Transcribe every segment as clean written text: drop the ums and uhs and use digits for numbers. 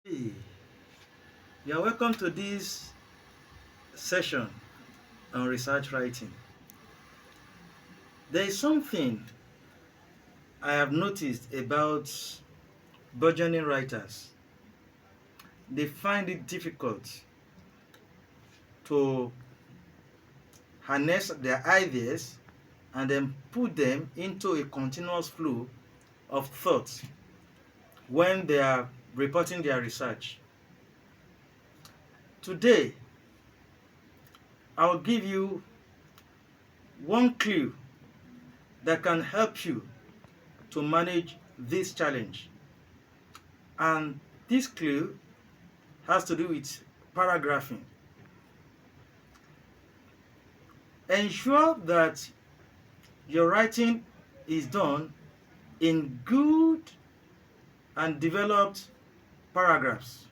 Hey, you're welcome to this session on research writing. There is something I have noticed about burgeoning writers. They find it difficult to harness their ideas and then put them into a continuous flow of thought when they are reporting their research. Today, I'll give you one clue that can help you to manage this challenge. And this clue has to do with paragraphing. Ensure that your writing is done in good and developed paragraphs.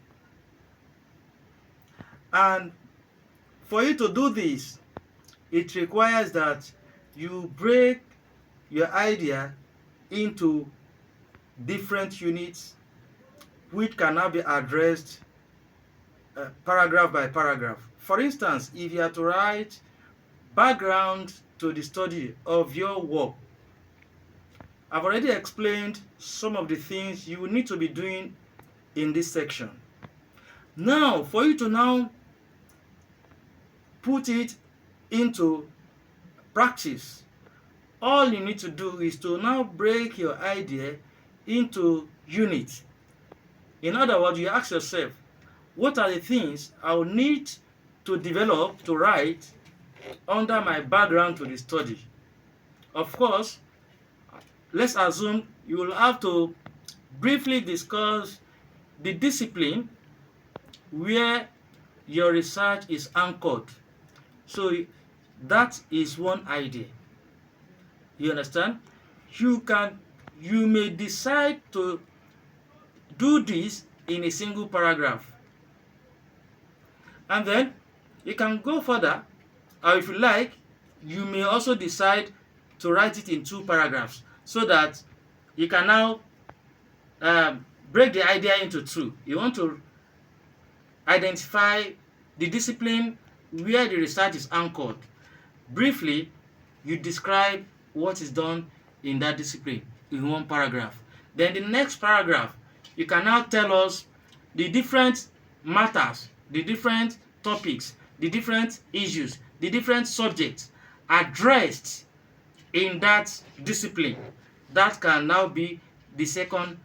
And for you to do this, it requires that you break your idea into different units which can now be addressed paragraph by paragraph. For instance, if you are to write background to the study of your work, I've already explained some of the things you will need to be doing in this section. Now, for you to now put it into practice, all you need to do is to now break your idea into units. In other words, you ask yourself, what are the things I will need to develop, to write under my background to the study? Of course, let's assume you will have to briefly discuss the discipline where your research is anchored. So that is one idea. You understand? You may decide to do this in a single paragraph. And then you can go further, or if you like, you may also decide to write it in two paragraphs so that you can now break the idea into two. You want to identify the discipline where the research is anchored. Briefly, you describe what is done in that discipline in one paragraph. Then the next paragraph, you can now tell us the different matters, the different topics, the different issues, the different subjects addressed in that discipline. That can now be the second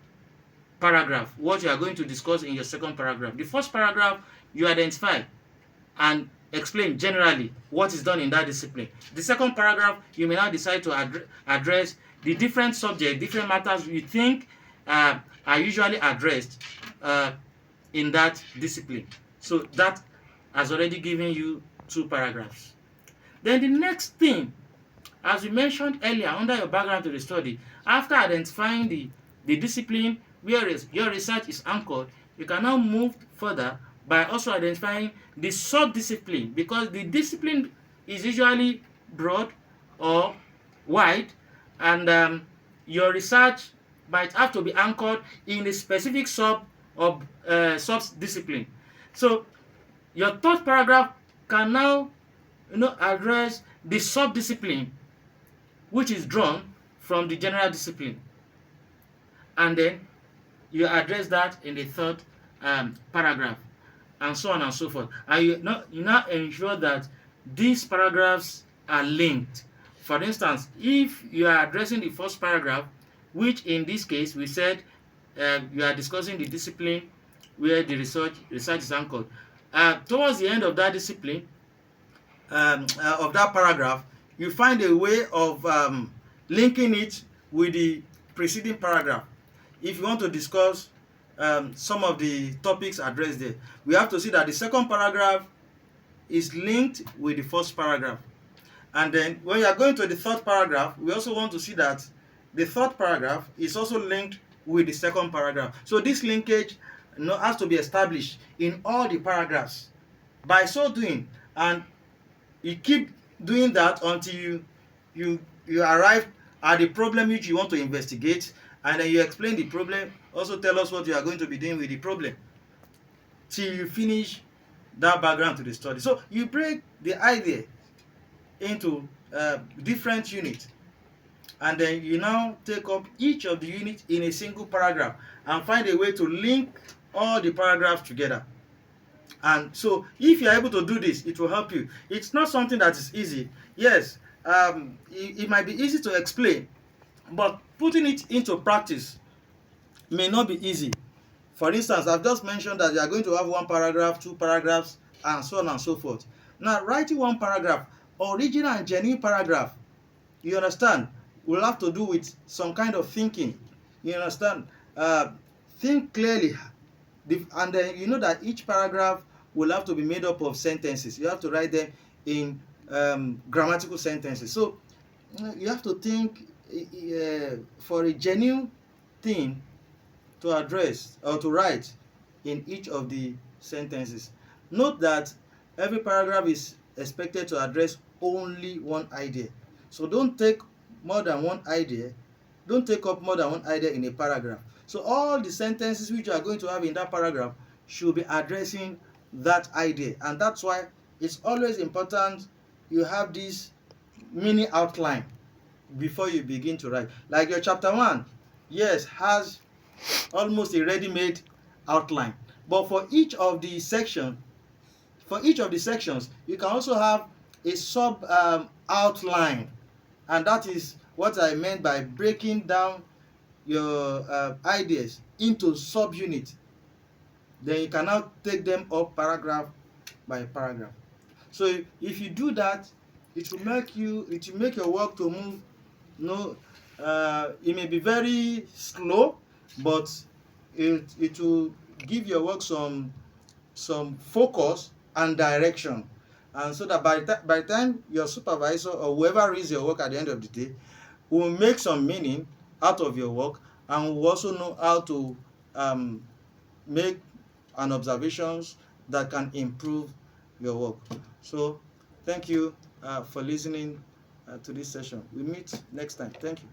paragraph, what you are going to discuss in your second paragraph. The first paragraph, you identify and explain generally what is done in that discipline. The second paragraph, you may now decide to address the different subjects, different matters you think are usually addressed in that discipline. So that has already given you two paragraphs. Then the next thing, as we mentioned earlier, under your background to the study, after identifying the discipline where your research is anchored, you can now move further by also identifying the sub-discipline, because the discipline is usually broad or wide, and your research might have to be anchored in a specific sub-discipline. So your third paragraph can now address the sub-discipline which is drawn from the general discipline, and then you address that in the third paragraph, and so on and so forth. And you now ensure that these paragraphs are linked. For instance, if you are addressing the first paragraph, which in this case we said you are discussing the discipline where the research is anchored, towards the end of that discipline, of that paragraph, you find a way of linking it with the preceding paragraph. If you want to discuss some of the topics addressed there, we have to see that the second paragraph is linked with the first paragraph. And then when you are going to the third paragraph, we also want to see that the third paragraph is also linked with the second paragraph. So this linkage has to be established in all the paragraphs. By so doing, and you keep doing that until you arrive at the problem which you want to investigate, and then you explain the problem, also tell us what you are going to be doing with the problem. till you finish that background to the study. So you break the idea into different units, and then you now take up each of the units in a single paragraph and find a way to link all the paragraphs together. And so if you are able to do this, it will help you. It's not something that is easy. Yes, it might be easy to explain, but putting it into practice may not be easy. For instance, I've just mentioned that you are going to have one paragraph, two paragraphs, and so on and so forth. Now, writing one paragraph, original and genuine paragraph, you understand, will have to do with some kind of thinking. You understand? Think clearly. And then you know that each paragraph will have to be made up of sentences. You have to write them in grammatical sentences. So you have to think for a genuine thing to address or to write in each of the sentences. Note that every paragraph is expected to address only one idea. So don't take more than one idea. Don't take up more than one idea in a paragraph. So all the sentences which you are going to have in that paragraph should be addressing that idea. And that's why it's always important you have this mini outline before you begin to write. Like your chapter 1, yes, has almost a ready-made outline. But for each of the sections, you can also have a sub outline, and that is what I meant by breaking down your ideas into subunits. Then you can now take them up paragraph by paragraph. So if you do that, it will make your work to move. It may be very slow, but it will give your work some focus and direction, and so that by the time your supervisor or whoever reads your work at the end of the day will make some meaning out of your work, and will also know how to make an observations that can improve your work. So thank you for listening to this session. We meet next time. Thank you.